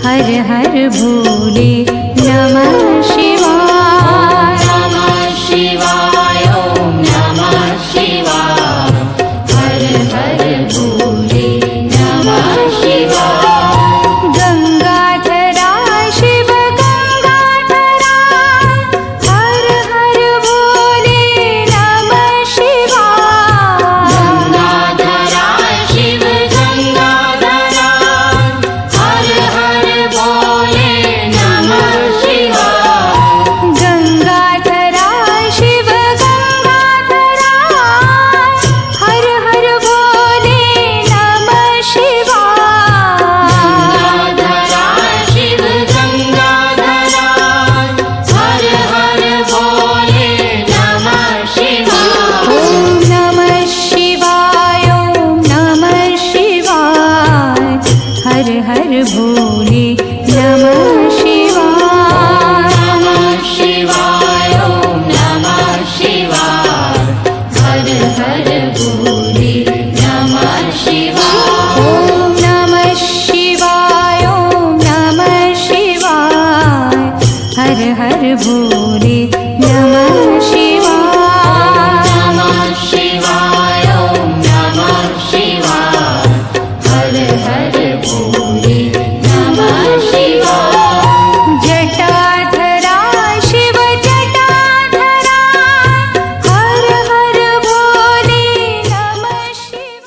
हर हर भोले नमः शिवाय। नमः शिवाय ॐ नमः शिवाय। हर हर भोले नमः शिवाय। गंगाधरा शिव गंगाधरा हर हर भोले नमः शिवाय। गंगाधरा शिव गंगाधरा हर हर भोले नमः शिवाय। गंगाधरा शिव गंगाधरा हर हर भोले नमः शिवाय। गंगाधरा शिव गंगाधरा हर हर भोले नमः शिवाय। ॐ नमः शिवाय ॐ नमः शिवाय। हर हर भोले नमः शिवाय। नमः शिवाय ॐ नमः शिवाय। हर हर भोले नमः शिवाय। ॐ नमः शिवाय ॐ नमः शिवाय। हर हर भोले नमः शिवाय।